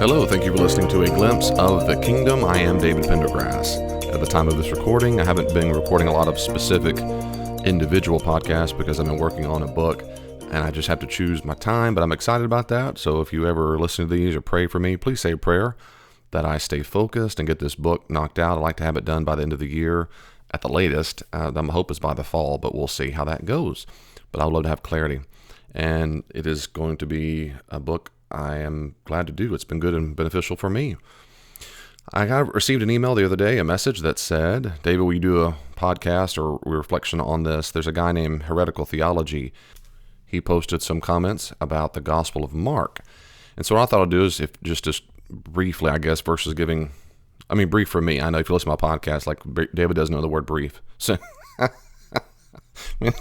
Hello, thank you for listening to A Glimpse of the Kingdom. I am David Pendergrass. At the time of this recording, I haven't been recording a lot of specific individual podcasts because I've been working on a book and I just have to choose my time, but I'm excited about that. So if you ever listen to these or pray for me, please say a prayer that I stay focused and get this book knocked out. I'd like to have it done by the end of the year at the latest. My hope is by the fall, but we'll see how that goes. But I would love to have clarity. And it is going to be a book I am glad to do. It's been good and beneficial for me. I received an email the other day, a message that said, David, will you do a podcast or reflection on this? There's a guy named Heretical Theology. He posted some comments about the Gospel of Mark. And so what I thought I'd do is, if just briefly, I guess, versus giving, brief for me. I know if you listen to my podcast, like David doesn't know the word brief. So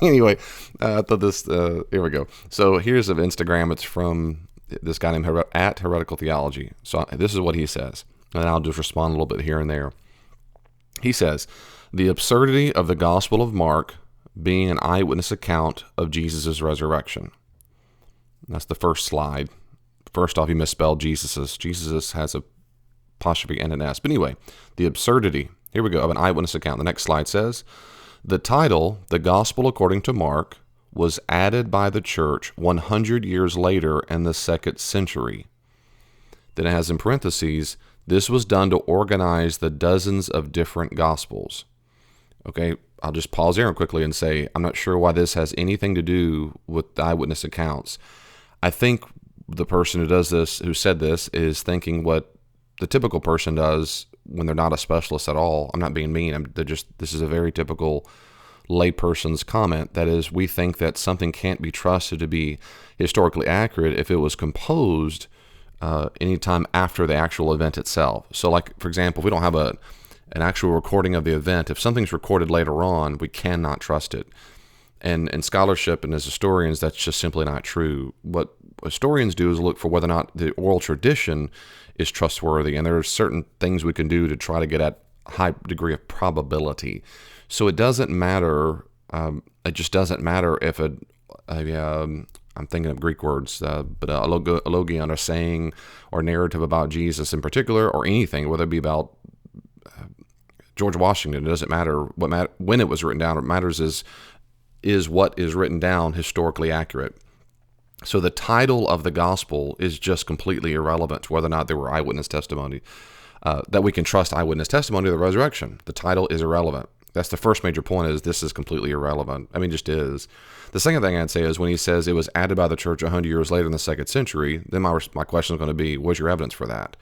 anyway, I thought this, here we go. So here's an Instagram. It's from this guy named at Heretical Theology. So this is what he says, and I'll just respond a little bit here and there. He says, the absurdity of the Gospel of Mark being an eyewitness account of Jesus' resurrection. That's the first slide. First off, he misspelled Jesus's. Jesus has a apostrophe and an S. But anyway, the absurdity, here we go, of an eyewitness account. The next slide says, the title, The Gospel According to Mark, was added by the church 100 years later in the 2nd century. Then it has in parentheses, this was done to organize the dozens of different Gospels. Okay, I'll just pause there quickly and say, I'm not sure why this has anything to do with the eyewitness accounts. I think the person who said this, is thinking what the typical person does when they're not a specialist at all. I'm not being mean. This is a very typical layperson's comment. That is, we think that something can't be trusted to be historically accurate if it was composed anytime after the actual event itself. So like, for example, if we don't have an actual recording of the event, if something's recorded later on, we cannot trust it. And in scholarship and as historians, that's just simply not true. What historians do is look for whether or not the oral tradition is trustworthy, and there are certain things we can do to try to get at a high degree of probability. So it doesn't matter. It just doesn't matter if I'm thinking of Greek words, but a logion, or saying or narrative about Jesus in particular, or anything, whether it be about George Washington. It doesn't matter when it was written down. What matters is what is written down historically accurate. So the title of the gospel is just completely irrelevant to whether or not there were eyewitness testimony, that we can trust eyewitness testimony of the resurrection. The title is irrelevant. That's the first major point, is this is completely irrelevant. Just is. The second thing I'd say is when he says it was added by the church 100 years later in the 2nd century, then my question is going to be, what's your evidence for that?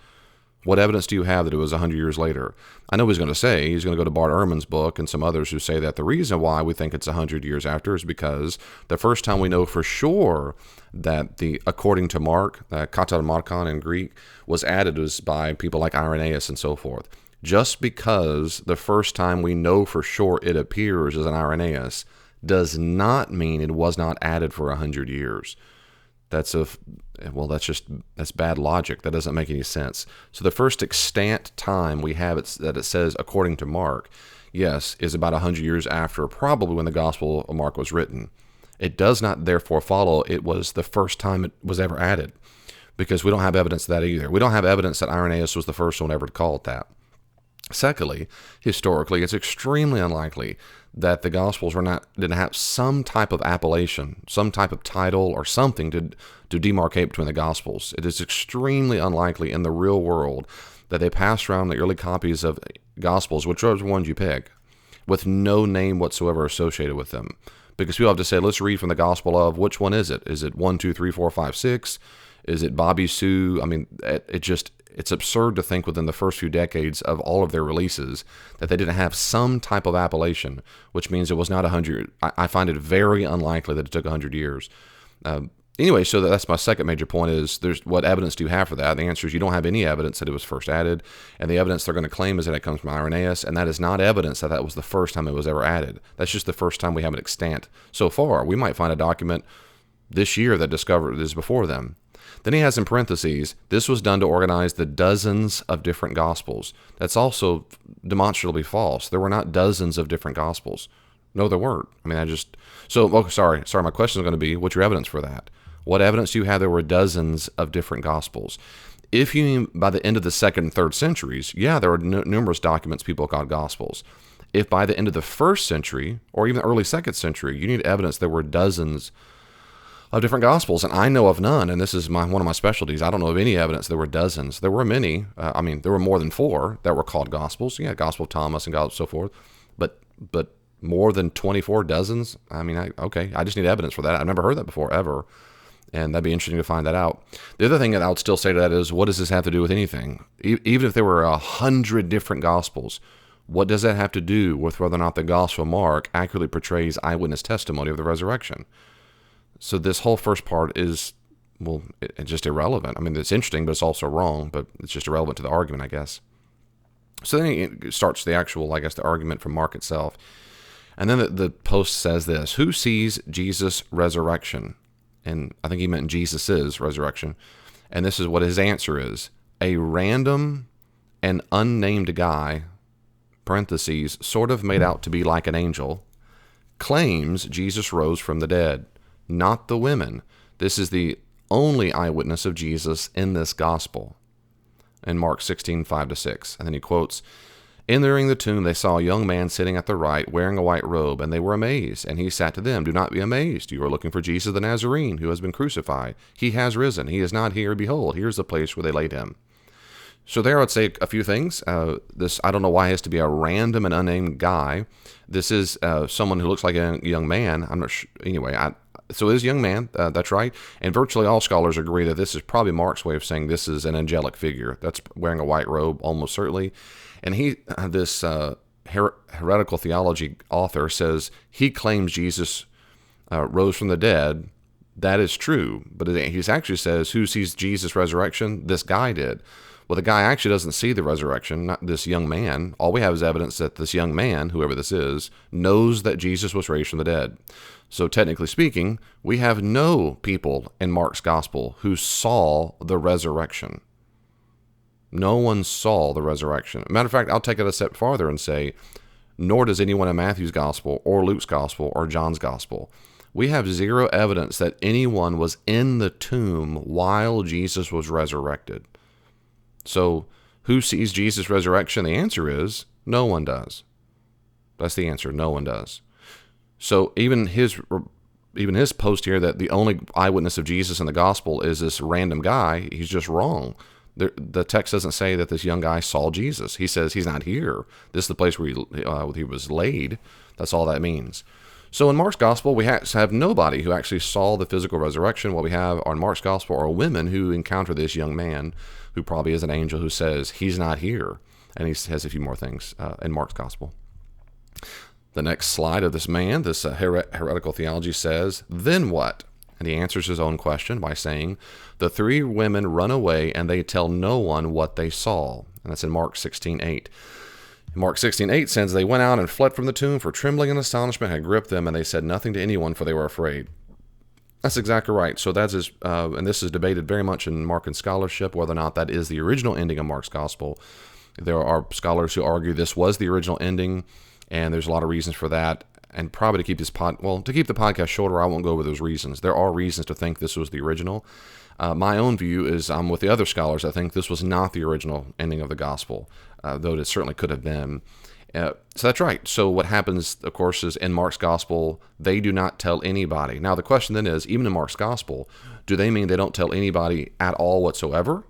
What evidence do you have that it was 100 years later? I know he's going to go to Bart Ehrman's book and some others who say that the reason why we think it's 100 years after is because the first time we know for sure that according to Mark, katamarkon in Greek, was added was by people like Irenaeus and so forth. Just because the first time we know for sure it appears as an Irenaeus does not mean it was not added for 100 years. That's bad logic. That doesn't make any sense. So the first extant time we have that it says according to Mark, yes, is about 100 years after, probably when the Gospel of Mark was written. It does not therefore follow it was the first time it was ever added, because we don't have evidence of that either. We don't have evidence that Irenaeus was the first one ever to call it that. Secondly, historically, it's extremely unlikely that the Gospels didn't have some type of appellation, some type of title or something to demarcate between the Gospels. It is extremely unlikely in the real world that they passed around the early copies of Gospels, whichever ones you pick, with no name whatsoever associated with them. Because people have to say, let's read from the Gospel of, which one is it? Is it 1, 2, 3, 4, 5, 6? Is it Bobby Sue? It's absurd to think within the first few decades of all of their releases that they didn't have some type of appellation, which means it was not 100. I find it very unlikely that it took 100 years. Anyway, so that's my second major point is, what evidence do you have for that? The answer is you don't have any evidence that it was first added, and the evidence they're going to claim is that it comes from Irenaeus, and that is not evidence that was the first time it was ever added. That's just the first time we have it extant so far. We might find a document this year that discovered this before them. Then he has in parentheses, this was done to organize the dozens of different Gospels. That's also demonstrably false. There were not dozens of different Gospels. No, there weren't. Sorry. My question is going to be, what's your evidence for that? What evidence do you have there were dozens of different Gospels? If you mean by the end of the second and third centuries, yeah, there are numerous documents people called gospels. If by the end of the first century or even the early second century, you need evidence there were dozens of different gospels, and I know of none, and this is one of my specialties. I don't know of any evidence there were dozens. There were many. There were more than 4 that were called gospels. Yeah, Gospel of Thomas and so forth, but more than 24 dozens. I just need evidence for that. I've never heard that before ever, and that'd be interesting to find that out. The other thing that I would still say to that is, what does this have to do with anything? Even if there were 100 different gospels, what does that have to do with whether or not the Gospel of Mark accurately portrays eyewitness testimony of the resurrection? So this whole first part is, it's just irrelevant. It's interesting, but it's also wrong, but it's just irrelevant to the argument, I guess. So then it starts the actual, the argument from Mark itself. And then the post says this: who sees Jesus' resurrection? And I think he meant Jesus' resurrection. And this is what his answer is: a random and unnamed guy, parentheses, sort of made out to be like an angel, claims Jesus rose from the dead. Not the women. This is the only eyewitness of Jesus in this gospel. In Mark 16:5-6. And then he quotes, entering the tomb, they saw a young man sitting at the right, wearing a white robe, and they were amazed. And he said to them, do not be amazed. You are looking for Jesus the Nazarene, who has been crucified. He has risen. He is not here. Behold, here's the place where they laid him. So there I would say a few things. I don't know why it has to be a random and unnamed guy. This is someone who looks like a young man. I'm not sure. Anyway, so it is a young man, that's right. And virtually all scholars agree that this is probably Mark's way of saying this is an angelic figure that's wearing a white robe, almost certainly. And this heretical theology author says he claims Jesus rose from the dead. That is true. But he actually says, who sees Jesus' resurrection? This guy did. Well, the guy actually doesn't see the resurrection, not this young man. All we have is evidence that this young man, whoever this is, knows that Jesus was raised from the dead. So technically speaking, we have no people in Mark's gospel who saw the resurrection. No one saw the resurrection. Matter of fact, I'll take it a step farther and say, nor does anyone in Matthew's gospel or Luke's gospel or John's gospel. We have zero evidence that anyone was in the tomb while Jesus was resurrected. So who sees Jesus' resurrection? The answer is no one does. That's the answer. No one does. So even his post here that the only eyewitness of Jesus in the gospel is this random guy, he's just wrong. The text doesn't say that this young guy saw Jesus. He says he's not here. This is the place where he was laid. That's all that means. So in Mark's gospel, we have nobody who actually saw the physical resurrection. What we have on Mark's gospel are women who encounter this young man, who probably is an angel, who says he's not here. And he has a few more things in Mark's gospel. The next slide of this man, this heretical theology says, then what? And he answers his own question by saying, the 3 women run away and they tell no one what they saw. And that's in Mark 16:8. Mark 16:8 says, they went out and fled from the tomb, for trembling and astonishment had gripped them, and they said nothing to anyone, for they were afraid. That's exactly right. So that is, and this is debated very much in Markan scholarship, whether or not that is the original ending of Mark's gospel. There are scholars who argue this was the original ending, and there's a lot of reasons for that. And probably to keep the podcast shorter, I won't go over those reasons. There are reasons to think this was the original. My own view is I'm with the other scholars. I think this was not the original ending of the gospel, though it certainly could have been. So that's right. So what happens, of course, is in Mark's gospel, they do not tell anybody. Now, the question then is, even in Mark's gospel, do they mean they don't tell anybody at all whatsoever?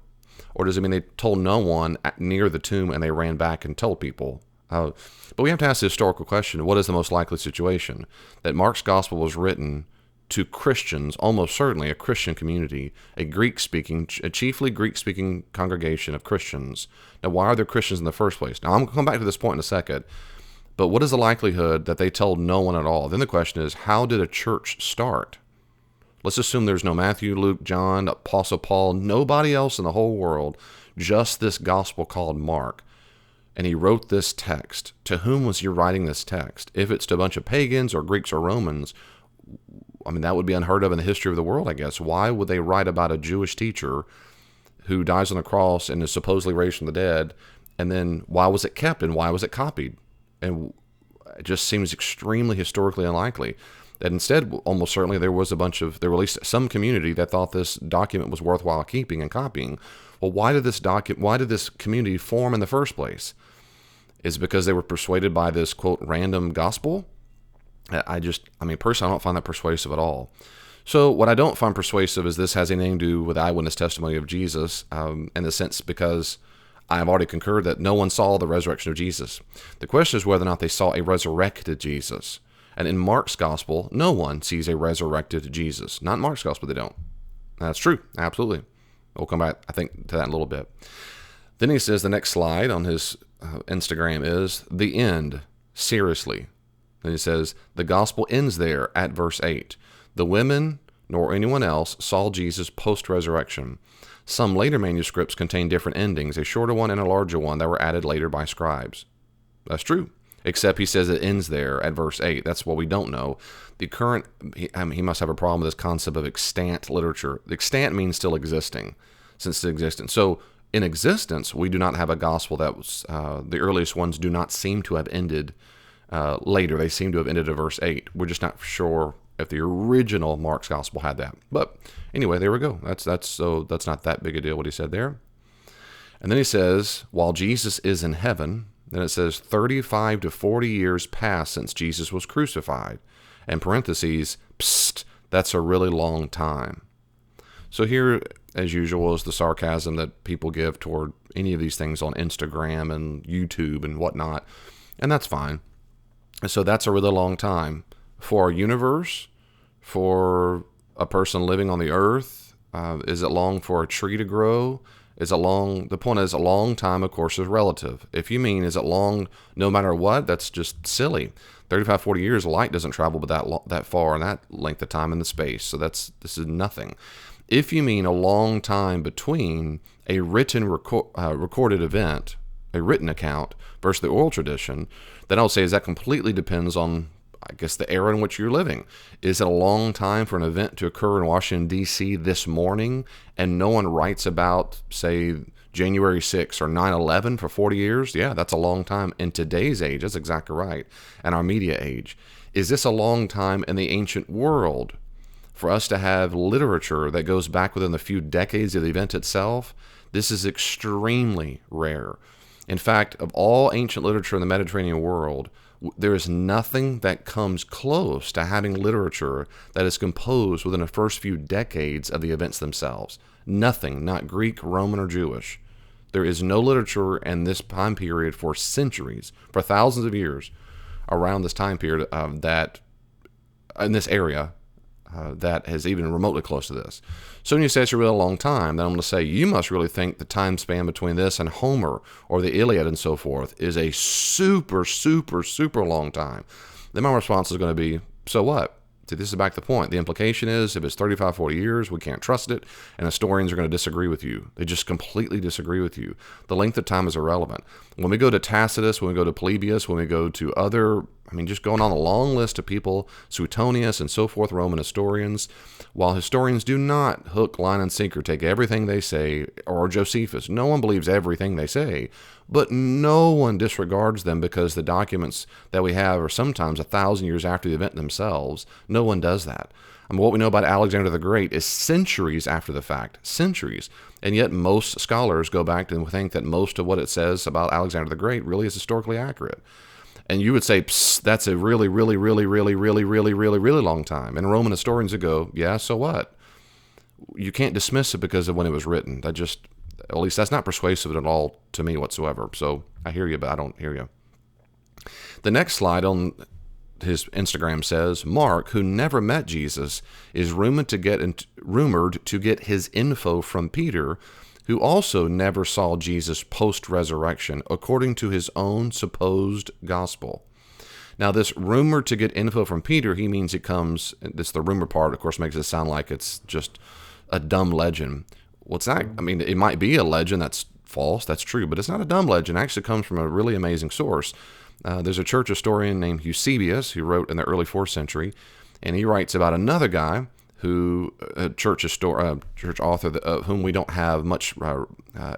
Or does it mean they told no one near the tomb and they ran back and told people? But we have to ask the historical question, what is the most likely situation? That Mark's gospel was written to Christians, almost certainly a Christian community, a chiefly Greek-speaking congregation of Christians. Now, why are there Christians in the first place? Now, I'm going to come back to this point in a second, but what is the likelihood that they told no one at all? Then the question is, how did a church start? Let's assume there's no Matthew, Luke, John, Apostle Paul, nobody else in the whole world, just this gospel called Mark. And he wrote this text. To whom was he writing this text? If it's to a bunch of pagans or Greeks or Romans, that would be unheard of in the history of the world, I guess. Why would they write about a Jewish teacher who dies on the cross and is supposedly raised from the dead? And then why was it kept and why was it copied? And it just seems extremely historically unlikely. That instead, almost certainly, there were at least some community that thought this document was worthwhile keeping and copying. Well, why did this community form in the first place? Is it because they were persuaded by this, quote, random gospel? Personally, I don't find that persuasive at all. So what I don't find persuasive is this has anything to do with eyewitness testimony of Jesus, in the sense because I have already concurred that no one saw the resurrection of Jesus. The question is whether or not they saw a resurrected Jesus. And in Mark's gospel, no one sees a resurrected Jesus. Not in Mark's gospel, they don't. That's true, absolutely. We'll come back, I think, to that in a little bit. Then he says the next slide on his Instagram is the end, seriously. Then he says, the gospel ends there at verse 8. The women nor anyone else saw Jesus post-resurrection. Some later manuscripts contain different endings, a shorter one and a larger one that were added later by scribes. That's true, except he says it ends there at verse 8. That's what we don't know. He must have a problem with this concept of extant literature. Extant means still existing, since it's existent. So in existence, we do not have a gospel that was, the earliest ones do not seem to have ended later. They seem to have ended at verse 8. We're just not sure if the original Mark's gospel had that. But anyway, there we go. That's not that big a deal what he said there. And then he says, while Jesus is in heaven, then it says 35 to 40 years passed since Jesus was crucified. And parentheses, psst, that's a really long time. So here, as usual, is the sarcasm that people give toward any of these things on Instagram and YouTube and whatnot. And that's fine. So that's a really long time. For our universe, for a person living on the earth, is it long for a tree to grow? Is it long? The point is, a long time, of course, is relative. If you mean, is it long no matter what, that's just silly. 35, 40 years, light doesn't travel but that far in that length of time in the space. So this is nothing. If you mean a long time between a written recorded event, a written account, versus the oral tradition, then I'll say is that completely depends on, I guess, the era in which you're living. Is it a long time for an event to occur in Washington, D.C. this morning, and no one writes about, say, January 6th or 9/11 for 40 years? Yeah, that's a long time in today's age. That's exactly right. And our media age. Is this a long time in the ancient world for us to have literature that goes back within the few decades of the event itself? This is extremely rare. In fact, of all ancient literature in the Mediterranean world, there is nothing that comes close to having literature that is composed within the first few decades of the events themselves. Nothing, not Greek, Roman, or Jewish. There is no literature in this time period for centuries, for thousands of years, around this time period that in this area that is even remotely close to this. So when you say it's a really long time, then I'm going to say you must really think the time span between this and Homer or the Iliad and so forth is a super, super, super long time. Then my response is going to be, so what? See, this is back to the point. The implication is if it's 35, 40 years, we can't trust it, and historians are going to disagree with you. They just completely disagree with you. The length of time is irrelevant. When we go to Tacitus, when we go to Polybius, when we go to other, just going on a long list of people, Suetonius and so forth, Roman historians, while historians do not hook, line, and sinker take everything they say, or Josephus, no one believes everything they say, but no one disregards them because the documents that we have are sometimes 1,000 years after the event themselves. No one does that. What we know about Alexander the Great is centuries after the fact, centuries. And yet most scholars go back and think that most of what it says about Alexander the Great really is historically accurate. And you would say, that's a really, really, really, really, really, really, really, really long time. And Roman historians would go, yeah, so what? You can't dismiss it because of when it was written. At least that's not persuasive at all to me whatsoever. So I hear you, but I don't hear you. The next slide on his Instagram says, Mark, who never met Jesus, is rumored to get his info from Peter, who also never saw Jesus post-resurrection, according to his own supposed gospel. Now, this rumored to get info from Peter, he means it comes, the rumor part, of course, makes it sound like it's just a dumb legend. Well, it's not. It might be a legend that's false, that's true, but it's not a dumb legend. It actually comes from a really amazing source. There's a church historian named Eusebius who wrote in the early 4th century, and he writes about another guy who, a church author of whom we don't have much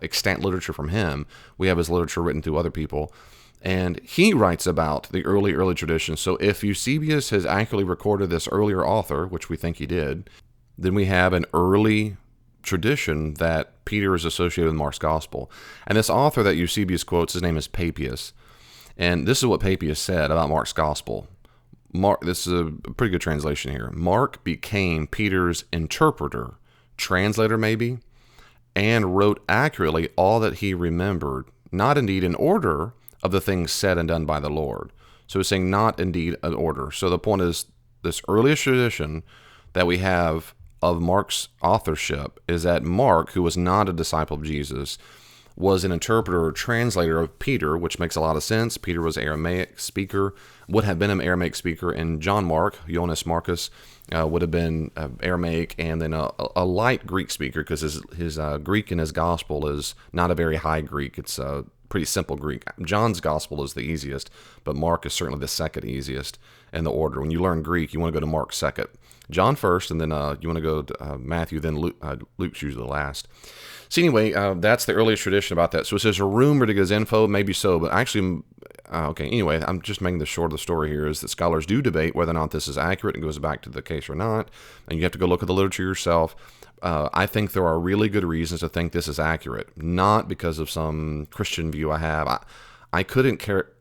extant literature from him. We have his literature written through other people. And he writes about the early tradition. So if Eusebius has accurately recorded this earlier author, which we think he did, then we have an early tradition that Peter is associated with Mark's gospel. And this author that Eusebius quotes, his name is Papias. And this is what Papias said about Mark's gospel. This is a pretty good translation here. Mark became Peter's interpreter, translator maybe, and wrote accurately all that he remembered, not indeed in order of the things said and done by the Lord. So he's saying not indeed an order. So the point is, this earliest tradition that we have of Mark's authorship is that Mark, who was not a disciple of Jesus, was an interpreter or translator of Peter, which makes a lot of sense. Peter was an Aramaic speaker, would have been an Aramaic speaker, and John Mark, Johannes Marcus, would have been Aramaic and then a light Greek speaker, because his Greek in his gospel is not a very high Greek. It's a pretty simple Greek. John's gospel is the easiest, but Mark is certainly the second easiest in the order. When you learn Greek, you want to go to Mark second. John first, and then you want to go to Matthew, then Luke. Luke's usually the last. So anyway, that's the earliest tradition about that. So it says a rumor to get his info, maybe so, but actually, okay, anyway, I'm just making the short of the story here, is that scholars do debate whether or not this is accurate and goes back to the case or not, and you have to go look at the literature yourself. I think there are really good reasons to think this is accurate, not because of some Christian view I have. I couldn't care.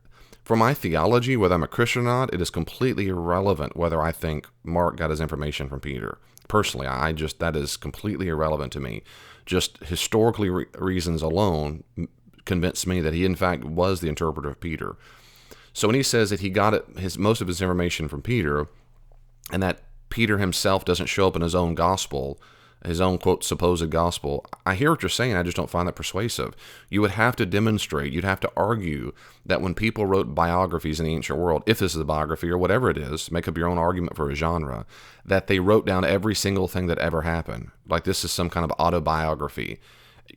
For my theology, whether I'm a Christian or not, it is completely irrelevant whether I think Mark got his information from Peter. Personally, that is completely irrelevant to me. Just historically reasons alone convinced me that he in fact was the interpreter of Peter. So when he says that he got most of his information from Peter, and that Peter himself doesn't show up in his own gospel, his own, quote, supposed gospel, I hear what you're saying, I just don't find that persuasive. You would have to demonstrate, you'd have to argue that when people wrote biographies in the ancient world, if this is a biography or whatever it is, make up your own argument for a genre, that they wrote down every single thing that ever happened. Like this is some kind of autobiography.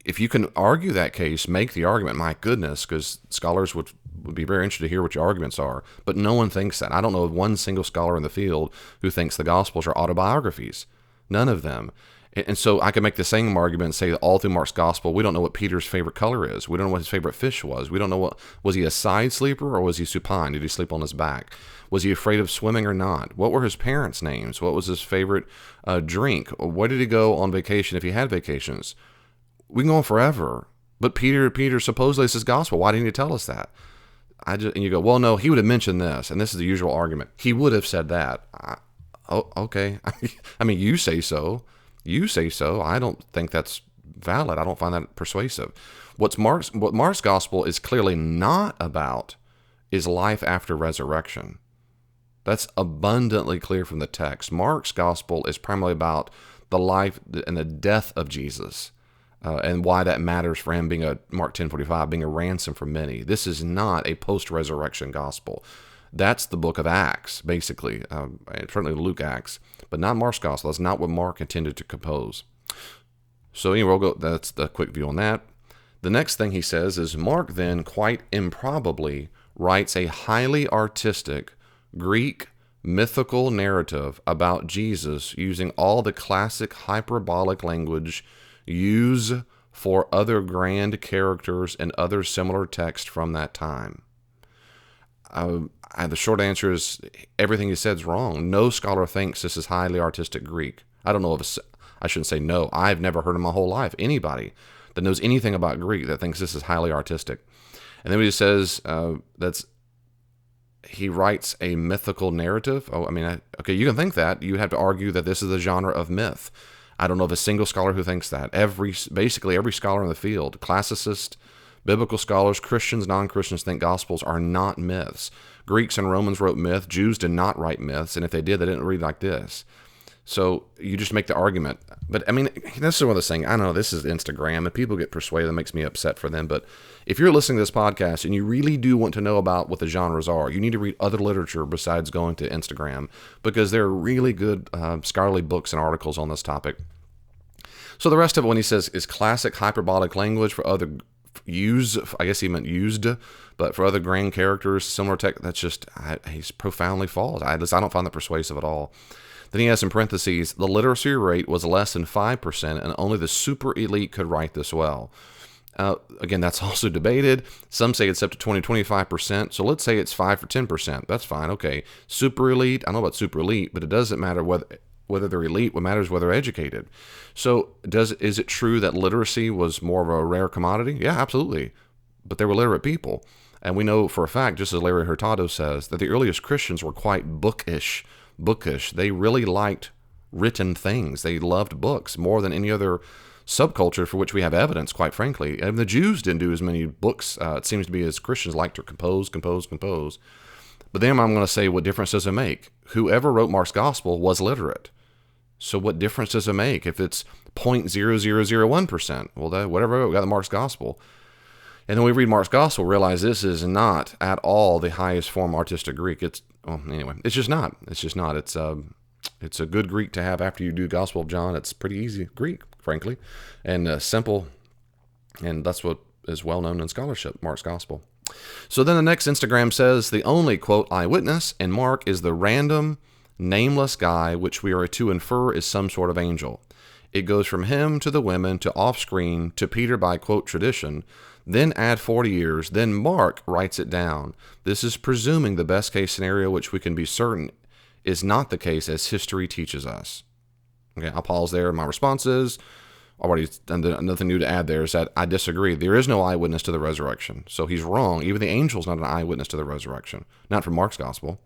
If you can argue that case, make the argument, my goodness, because scholars would be very interested to hear what your arguments are, but no one thinks that. I don't know of one single scholar in the field who thinks the Gospels are autobiographies. None of them. And so I could make the same argument and say that all through Mark's gospel, we don't know what Peter's favorite color is. We don't know what his favorite fish was. We don't know was he a side sleeper or was he supine? Did he sleep on his back? Was he afraid of swimming or not? What were his parents' names? What was his favorite drink? Where did he go on vacation if he had vacations? We can go on forever. But Peter supposedly is his gospel. Why didn't he tell us that? And you go, well, no, he would have mentioned this. And this is the usual argument. He would have said that. Okay. I mean, you say so. You say so. I don't think that's valid. I don't find that persuasive. What Mark's gospel is clearly not about is life after resurrection. That's abundantly clear from the text. Mark's gospel is primarily about the life and the death of Jesus, and why that matters for him being Mark 10:45, being a ransom for many. This is not a post-resurrection gospel. That's the book of Acts, basically, certainly Luke Acts, but not Mark's gospel. That's not what Mark intended to compose. So anyway, that's the quick view on that. The next thing he says is Mark then, quite improbably, writes a highly artistic Greek mythical narrative about Jesus using all the classic hyperbolic language used for other grand characters and other similar texts from that time. The short answer is everything he said is wrong. No scholar thinks this is highly artistic Greek. I don't know I shouldn't say no. I've never heard in my whole life anybody that knows anything about Greek that thinks this is highly artistic. And then he says he writes a mythical narrative. Oh, I mean, okay, you can think that. You have to argue that this is the genre of myth. I don't know of a single scholar who thinks that. Basically every scholar in the field, classicists, biblical scholars, Christians, non-Christians, think Gospels are not myths. Greeks and Romans wrote myth. Jews did not write myths, and if they did, they didn't read like this. So you just make the argument. But, I mean, this is one of those things. I know this is Instagram, and people get persuaded. That makes me upset for them. But if you're listening to this podcast and you really do want to know about what the genres are, you need to read other literature besides going to Instagram, because there are really good scholarly books and articles on this topic. So the rest of it, when he says, is classic hyperbolic language for other I guess he meant used, but for other grand characters, similar text, that's just, he's profoundly false. I don't find that persuasive at all. Then he has in parentheses, the literacy rate was less than 5%, and only the super elite could write this well. Again, that's also debated. Some say it's up to 25%. So let's say it's 5 or 10%. That's fine. Okay. Super elite. I don't know about super elite, but it doesn't matter whether they're elite. What matters is whether they're educated. So is it true that literacy was more of a rare commodity? Yeah, absolutely. But they were literate people. And we know for a fact, just as Larry Hurtado says, that the earliest Christians were quite bookish. They really liked written things. They loved books more than any other subculture for which we have evidence, quite frankly. And the Jews didn't do as many books, it seems to be, as Christians like to compose. But then I'm going to say, what difference does it make? Whoever wrote Mark's gospel was literate. So what difference does it make if it's 0.0001%? Well, whatever, we got the Mark's gospel. And then we read Mark's gospel, realize this is not at all the highest form artistic Greek. It's just not. It's a good Greek to have after you do Gospel of John. It's pretty easy Greek, frankly, and simple. And that's what is well known in scholarship, Mark's gospel. So then the next Instagram says, the only, quote, eyewitness in Mark is the random, nameless guy, which we are to infer is some sort of angel. It goes from him to the women to off-screen to Peter by, quote, tradition, then add 40 years, then Mark writes it down. This is presuming the best case scenario, which we can be certain is not the case as history teaches us. Okay, I'll pause there. My response is, already nothing new to add there, is that I disagree. There is no eyewitness to the resurrection. So he's wrong. Even the angel's not an eyewitness to the resurrection. Not from Mark's gospel.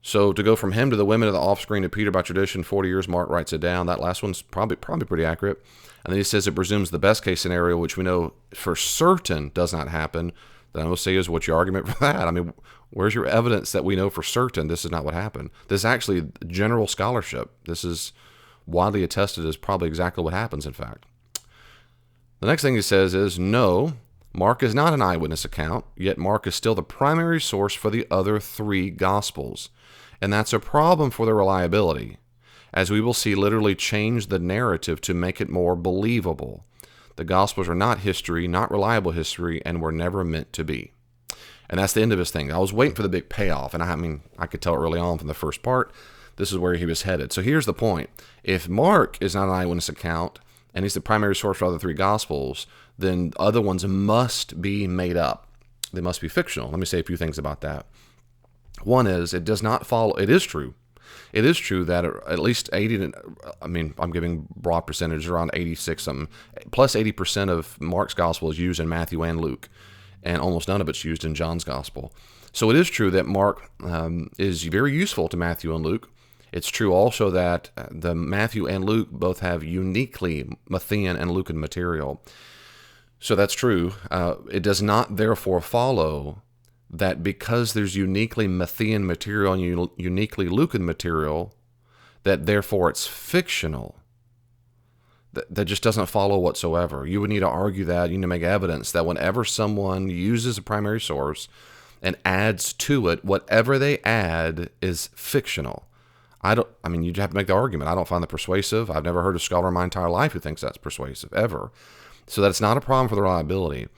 So to go from him to the women to the offscreen to Peter by tradition, 40 years, Mark writes it down. That last one's probably pretty accurate. And then he says it presumes the best case scenario, which we know for certain does not happen. Then I will say, is what's your argument for that? I mean, where's your evidence that we know for certain this is not what happened? This is actually general scholarship. This is widely attested as probably exactly what happens, in fact. The next thing he says is, no, Mark is not an eyewitness account, yet Mark is still the primary source for the other three Gospels. And that's a problem for the reliability, as we will see literally change the narrative to make it more believable. The Gospels are not history, not reliable history, and were never meant to be. And that's the end of his thing. I was waiting for the big payoff, and I could tell early on from the first part, this is where he was headed. So here's the point. If Mark is not an eyewitness account, and he's the primary source for the other three Gospels, then other ones must be made up. They must be fictional. Let me say a few things about that. One is, it does not follow, it is true. It is true that at least 80, I'm giving broad percentages, around 86 something, plus 80% of Mark's gospel is used in Matthew and Luke, and almost none of it's used in John's gospel. So it is true that Mark is very useful to Matthew and Luke. It's true also that the Matthew and Luke both have uniquely Matthean and Lucan material. So that's true. It does not therefore follow that because there's uniquely Matthean material and uniquely Lucan material, that therefore it's fictional. That just doesn't follow whatsoever. You would need to argue that. You need to make evidence that whenever someone uses a primary source and adds to it, whatever they add is fictional. You'd have to make the argument. I don't find that persuasive. I've never heard a scholar in my entire life who thinks that's persuasive, ever. So that's not a problem for the reliability.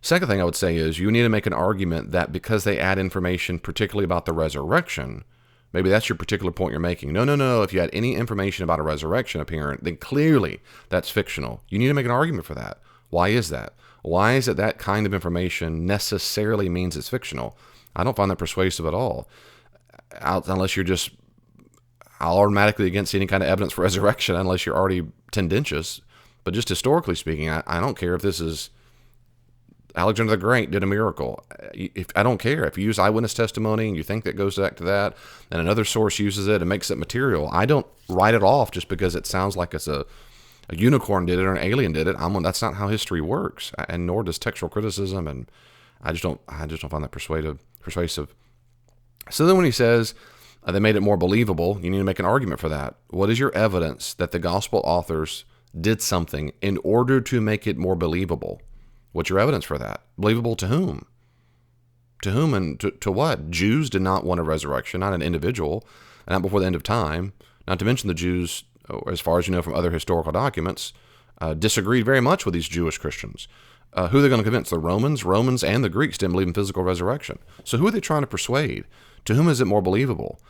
Second thing I would say is you need to make an argument that because they add information, particularly about the resurrection, maybe that's your particular point you're making. No. If you had any information about a resurrection appearance, then clearly that's fictional. You need to make an argument for that. Why is that? Why is it that kind of information necessarily means it's fictional? I don't find that persuasive at all, unless you're just automatically against any kind of evidence for resurrection, unless you're already tendentious. But just historically speaking, I don't care if this is Alexander the Great did a miracle. I don't care. If you use eyewitness testimony and you think that goes back to that, and another source uses it and makes it material, I don't write it off just because it sounds like it's a unicorn did it or an alien did it. That's not how history works, and nor does textual criticism. And I just don't find that persuasive. So then when he says they made it more believable, you need to make an argument for that. What is your evidence that the gospel authors did something in order to make it more believable? What's your evidence for that? Believable to whom? To whom and to what? Jews did not want a resurrection, not an individual, not before the end of time. Not to mention the Jews, as far as you know from other historical documents, disagreed very much with these Jewish Christians. Who are they going to convince? The Romans? Romans and the Greeks didn't believe in physical resurrection. So who are they trying to persuade? To whom is it more believable?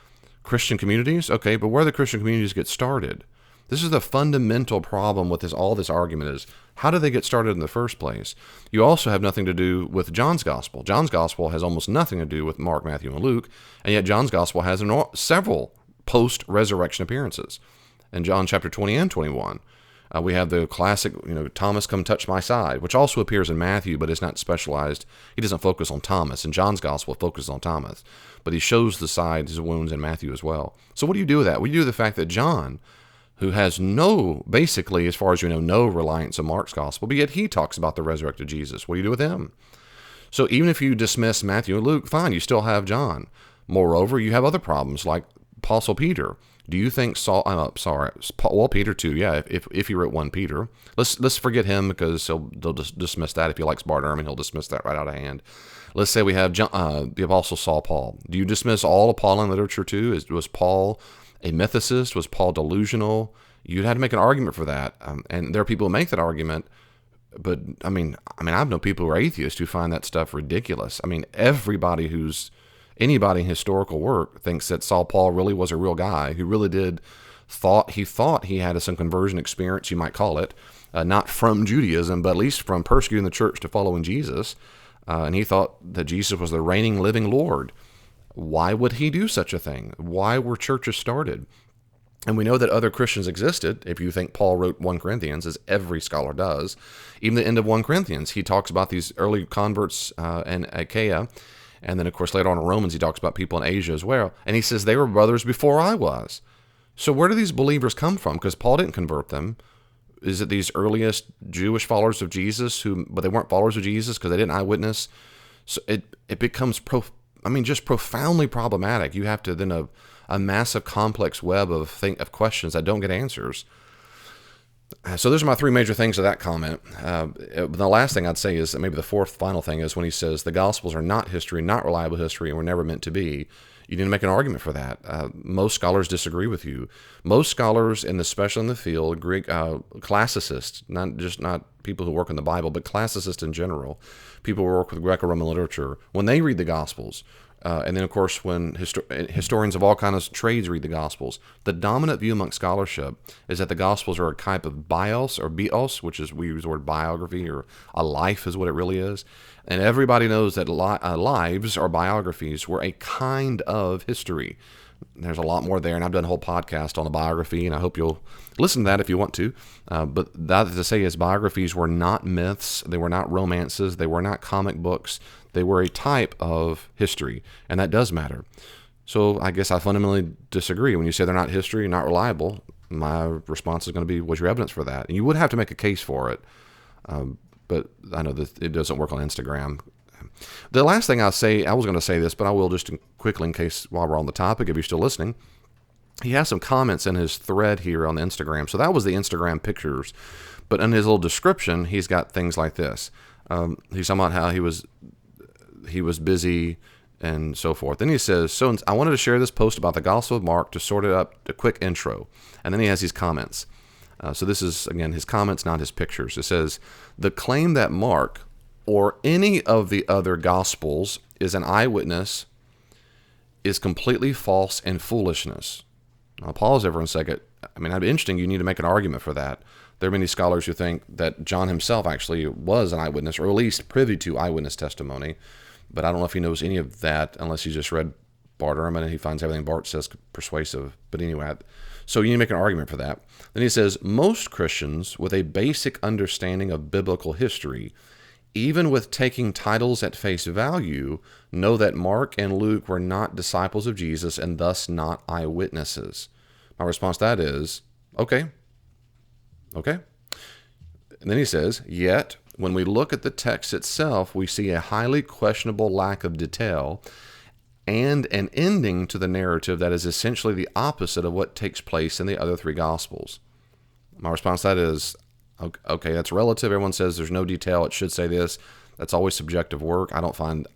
Christian communities? Okay, but where do the Christian communities get started? This is the fundamental problem with all this argument is, how do they get started in the first place? You also have nothing to do with John's gospel. John's gospel has almost nothing to do with Mark, Matthew, and Luke, and yet John's gospel has several post-resurrection appearances. In John chapter 20 and 21, we have the classic, Thomas, come touch my side, which also appears in Matthew, but is not specialized. He doesn't focus on Thomas. In John's gospel, it focuses on Thomas, but he shows the sides, his wounds in Matthew as well. So what do you do with that? What do you do with the fact that John, who has basically, as far as you know, no reliance on Mark's gospel, but yet he talks about the resurrected Jesus. What do you do with him? So even if you dismiss Matthew and Luke, fine, you still have John. Moreover, you have other problems like Apostle Peter. Do you think Peter too? Yeah, if he wrote 1 Peter, let's forget him because they'll just dismiss that. If he likes Bart Ehrman, he'll dismiss that right out of hand. Let's say we have the Apostle Saul Paul. Do you dismiss all of Pauline literature too? Was Paul a mythicist? Was Paul delusional? You'd have to make an argument for that, and there are people who make that argument. But I mean, I've known people who are atheists who find that stuff ridiculous. I mean, anybody in historical work thinks that Saul Paul really was a real guy who really thought he had some conversion experience, you might call it, not from Judaism, but at least from persecuting the church to following Jesus. And he thought that Jesus was the reigning, living Lord. Why would he do such a thing? Why were churches started? And we know that other Christians existed. If you think Paul wrote 1 Corinthians, as every scholar does, even the end of 1 Corinthians, he talks about these early converts in Achaia. And then, of course, later on in Romans, he talks about people in Asia as well. And he says they were brothers before I was. So where do these believers come from? Because Paul didn't convert them. Is it these earliest Jewish followers of Jesus but they weren't followers of Jesus because they didn't eyewitness? So it becomes just profoundly problematic. You have to then a massive complex web of questions that don't get answers. So those are my 3 major things of that comment. The last thing I'd say is, maybe the fourth final thing, is when he says the Gospels are not history, not reliable history, and were never meant to be. You need to make an argument for that. Most scholars disagree with you. Most scholars, especially in the field, Greek classicists, not people who work in the Bible, but classicists in general, people who work with Greco-Roman literature, when they read the Gospels, and then, of course, when historians of all kinds of trades read the Gospels, the dominant view among scholarship is that the Gospels are a type of bios, which is, we use the word biography, or a life is what it really is. And everybody knows that lives or biographies were a kind of history. There's a lot more there, and I've done a whole podcast on the biography, and I hope you'll listen to that if you want to. But that to say is, biographies were not myths, they were not romances, they were not comic books, they were a type of history, and that does matter. So I guess I fundamentally disagree. When you say they're not history, not reliable, my response is going to be, what's your evidence for that? And you would have to make a case for it, but I know that it doesn't work on Instagram. The last thing I was going to say this, but I will just quickly in case while we're on the topic, if you're still listening. He has some comments in his thread here on Instagram. So that was the Instagram pictures. But in his little description, he's got things like this. He's talking about how he was busy and so forth. Then he says, so I wanted to share this post about the Gospel of Mark to sort it up, a quick intro. And then he has these comments. So this is, again, his comments, not his pictures. It says, the claim that Mark or any of the other Gospels is an eyewitness is completely false and foolishness. I'll pause there for a second. That'd be interesting. You need to make an argument for that. There are many scholars who think that John himself actually was an eyewitness, or at least privy to eyewitness testimony. But I don't know if he knows any of that unless he just read Bart Ehrman and he finds everything Bart says persuasive. But anyway, so you need to make an argument for that. Then he says, most Christians with a basic understanding of biblical history, even with taking titles at face value, know that Mark and Luke were not disciples of Jesus and thus not eyewitnesses. My response to that is, okay. And then he says, yet, when we look at the text itself, we see a highly questionable lack of detail and an ending to the narrative that is essentially the opposite of what takes place in the other 3 Gospels. My response to that is, okay, that's relative. Everyone says there's no detail. It should say this. That's always subjective work. I don't find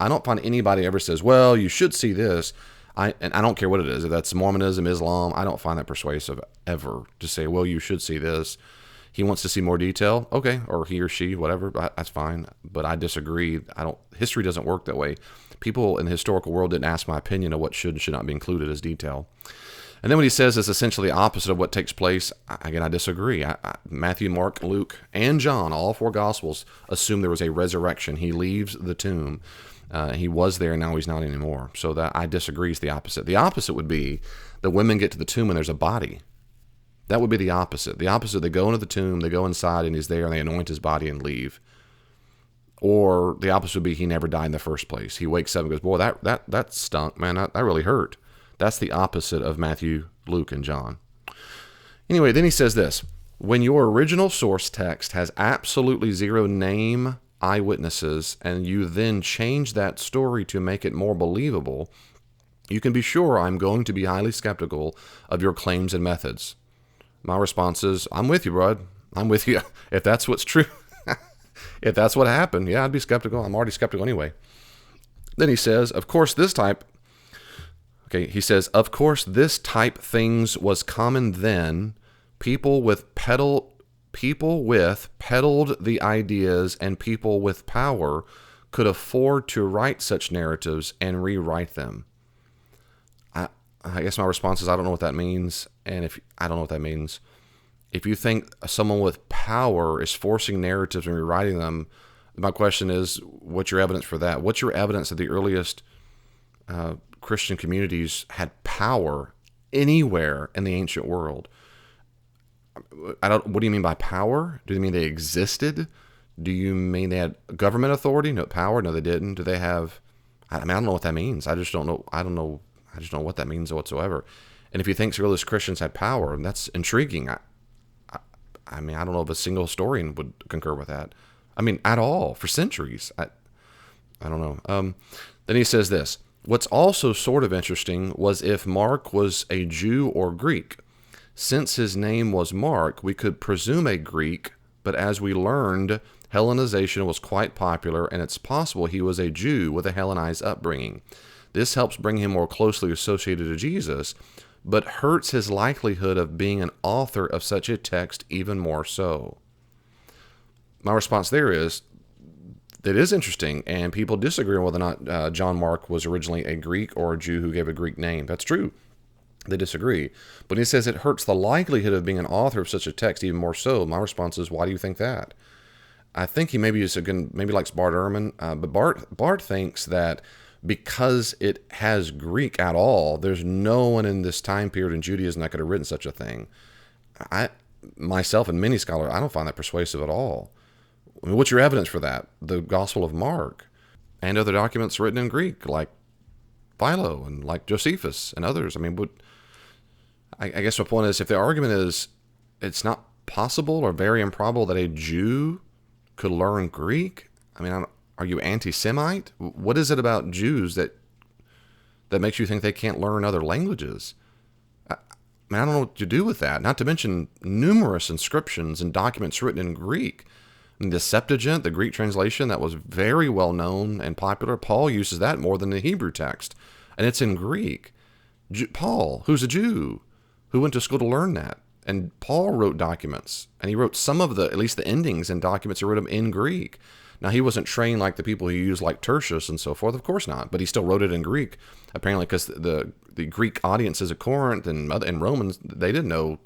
anybody ever says, well, you should see this. And I don't care what it is. If that's Mormonism, Islam, I don't find that persuasive ever to say, well, you should see this. He wants to see more detail. Okay. Or he or she, whatever. That's fine. But I disagree. History doesn't work that way. People in the historical world didn't ask my opinion of what should and should not be included as detail. And then when he says it's essentially the opposite of what takes place, again, I disagree. Matthew, Mark, Luke, and John, all 4 Gospels, assume there was a resurrection. He leaves the tomb. He was there, and now he's not anymore. So that I disagree is the opposite. The opposite would be the women get to the tomb and there's a body. That would be the opposite. The opposite, they go into the tomb, they go inside, and he's there, and they anoint his body and leave. Or the opposite would be he never died in the first place. He wakes up and goes, boy, that stunk, man. That really hurt. That's the opposite of Matthew, Luke, and John. Anyway, then he says this. When your original source text has absolutely zero name eyewitnesses, and you then change that story to make it more believable, you can be sure I'm going to be highly skeptical of your claims and methods. My response is, I'm with you, bud. I'm with you. If that's what's true, if that's what happened, yeah, I'd be skeptical. I'm already skeptical anyway. Then he says, of course, this type things was common then. People with peddled the ideas, and people with power could afford to write such narratives and rewrite them. I guess my response is I don't know what that means, and I don't know what that means. If you think someone with power is forcing narratives and rewriting them, my question is, what's your evidence for that? What's your evidence that the earliest Christian communities had power anywhere in the ancient world? What do you mean by power? Do you mean they existed? Do you mean they had government authority? No power? No, they didn't. Do they have? I don't know what that means. I just don't know. I don't know what that means whatsoever. And if you think earliest Christians had power, that's intriguing. I mean, I don't know if a single historian would concur with that. I mean, at all, for centuries. I don't know. Then he says this. What's also sort of interesting was if Mark was a Jew or Greek. Since his name was Mark, we could presume a Greek, but as we learned, Hellenization was quite popular, and it's possible he was a Jew with a Hellenized upbringing. This helps bring him more closely associated to Jesus, but hurts his likelihood of being an author of such a text even more so. My response there is, that is interesting, and people disagree on whether or not John Mark was originally a Greek or a Jew who gave a Greek name. That's true. They disagree. But he says it hurts the likelihood of being an author of such a text even more so. My response is, why do you think that? I think he maybe likes Bart Ehrman, but Bart thinks that because it has Greek at all, there's no one in this time period in Judaism that could have written such a thing. Myself and many scholars, I don't find that persuasive at all. I mean, what's your evidence for that? The Gospel of Mark and other documents written in Greek, like Philo and like Josephus and others. I mean, I guess my point is, if the argument is it's not possible or very improbable that a Jew could learn Greek, I mean, are you anti-Semite? What is it about Jews that makes you think they can't learn other languages? I mean, I don't know what to do with that. Not to mention numerous inscriptions and documents written in Greek. I mean, the Septuagint, the Greek translation, that was very well known and popular. Paul uses that more than the Hebrew text, and it's in Greek. Paul, who's a Jew, who went to school to learn that. And Paul wrote documents, and he wrote some of at least the endings in documents, he wrote them in Greek. Now, he wasn't trained like the people he used, like Tertius and so forth, of course not, but he still wrote it in Greek, apparently because the Greek audiences at Corinth and Romans, they didn't know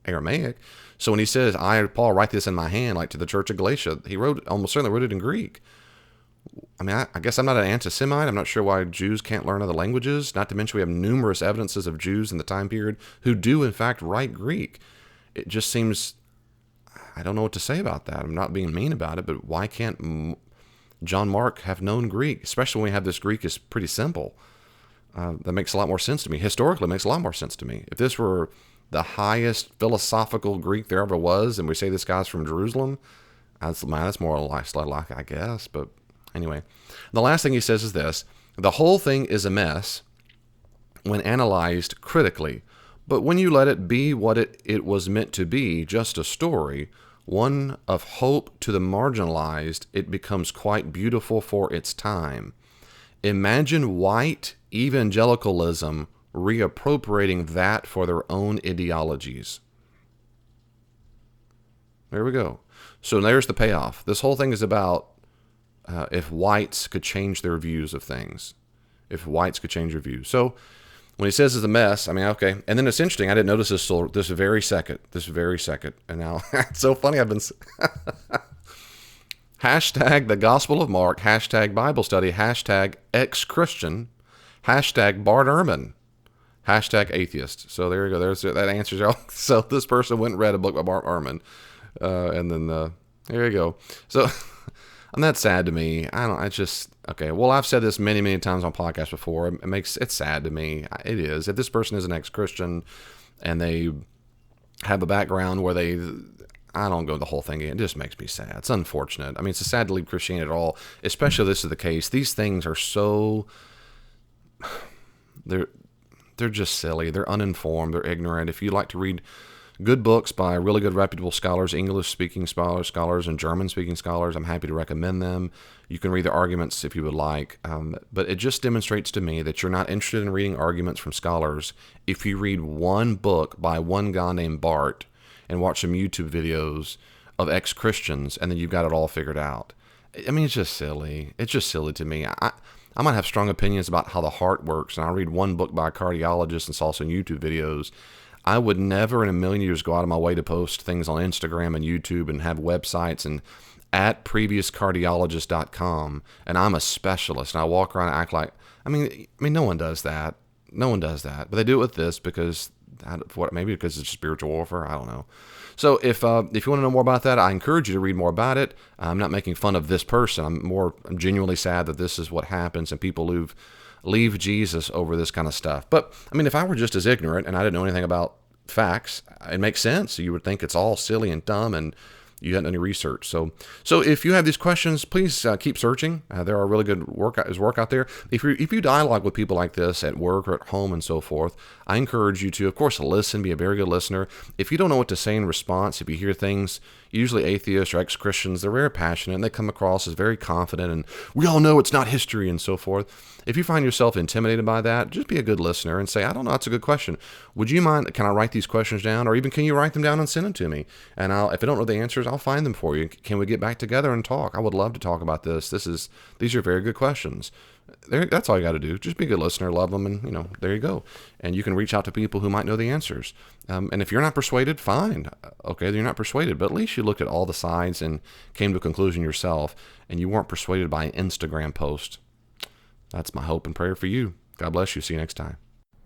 Aramaic. So when he says, I, Paul, write this in my hand, like to the church of Galatia, he almost certainly wrote it in Greek. I mean, I guess I'm not an anti-Semite. I'm not sure why Jews can't learn other languages, not to mention we have numerous evidences of Jews in the time period who do, in fact, write Greek. It just seems, I don't know what to say about that. I'm not being mean about it, but why can't John Mark have known Greek, especially when we have this Greek is pretty simple? That makes a lot more sense to me. Historically, it makes a lot more sense to me. If this were the highest philosophical Greek there ever was, and we say this guy's from Jerusalem, that's more like, I guess. But anyway, the last thing he says is this. The whole thing is a mess when analyzed critically, but when you let it be what it was meant to be, just a story, one of hope to the marginalized, it becomes quite beautiful for its time. Imagine white evangelicalism reappropriating that for their own ideologies. There we go. So there's the payoff. This whole thing is about if whites could change their views of things. If whites could change their views. So when he says it's a mess, I mean, okay. And then it's interesting. I didn't notice this till this very second. And now it's so funny. hashtag the Gospel of Mark, hashtag Bible study, hashtag ex-Christian, hashtag Bart Ehrman, hashtag atheist. So there you go. That answers y'all. So this person went and read a book by Bart Ehrman. And then there you go. So and that's sad to me. Okay. Well, I've said this many, many times on podcasts before. It's sad to me. It is. If this person is an ex-Christian and they have a background where I don't go the whole thing in. It just makes me sad. It's unfortunate. I mean, it's sad to leave Christianity at all, especially if this is the case. These things are so, they're just silly. They're uninformed. They're ignorant. If you like to read good books by really good reputable scholars, English-speaking scholars, and German-speaking scholars, I'm happy to recommend them. You can read the arguments if you would like. But it just demonstrates to me that you're not interested in reading arguments from scholars if you read one book by one guy named Bart and watch some YouTube videos of ex-Christians, and then you've got it all figured out. I mean, it's just silly. It's just silly to me. I might have strong opinions about how the heart works, and I read one book by a cardiologist and saw some YouTube videos. I would never in a million years go out of my way to post things on Instagram and YouTube and have websites and at previouscardiologist.com, and I'm a specialist, and I walk around and act like, I mean, no one does that. No one does that. But they do it with this because maybe because it's spiritual warfare. I don't know. So if you want to know more about that, I encourage you to read more about it. I'm not making fun of this person. I'm genuinely sad that this is what happens and people leave Jesus over this kind of stuff. But I mean, if I were just as ignorant and I didn't know anything about facts, it makes sense. You would think it's all silly and dumb and you hadn't done any research. So if you have these questions, please keep searching. There are really good work out there. If you dialogue with people like this at work or at home and so forth, I encourage you to, of course, listen, be a very good listener. If you don't know what to say in response, if you hear things, usually atheists or ex-Christians, they're very passionate and they come across as very confident and we all know it's not history and so forth. If you find yourself intimidated by that, just be a good listener and say, I don't know, that's a good question. Would you mind, can I write these questions down? Or even can you write them down and send them to me? And if I don't know the answers, I'll find them for you. Can we get back together and talk? I would love to talk about this. These are very good questions. That's all you got to do. Just be a good listener, love them, and there you go. And you can reach out to people who might know the answers. And if you're not persuaded, fine. Okay, you're not persuaded, but at least you looked at all the sides and came to a conclusion yourself, and you weren't persuaded by an Instagram post. That's my hope and prayer for you. God bless you. See you next time.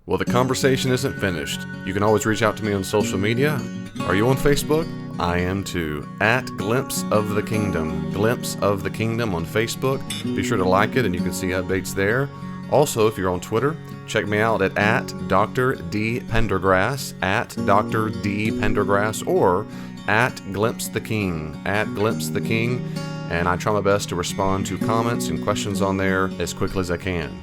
Well, the conversation isn't finished. You can always reach out to me on social media. Are you on Facebook? I am too. At Glimpse of the Kingdom. Glimpse of the Kingdom on Facebook. Be sure to like it and you can see updates there. Also, if you're on Twitter, check me out at Dr. D. Pendergrass, at Dr. D. Pendergrass, or at Glimpse the King, at Glimpse the King. And I try my best to respond to comments and questions on there as quickly as I can.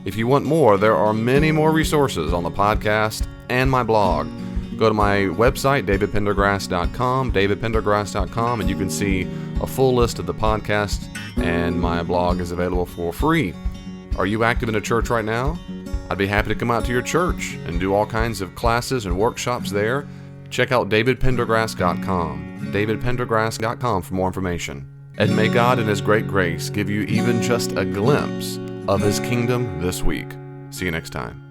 If you want more, there are many more resources on the podcast and my blog. Go to my website, davidpendergrass.com, and you can see a full list of the podcast, and my blog is available for free. Are you active in a church right now? I'd be happy to come out to your church and do all kinds of classes and workshops there. Check out davidpendergrass.com, davidpendergrass.com for more information. And may God in His great grace give you even just a glimpse of His kingdom this week. See you next time.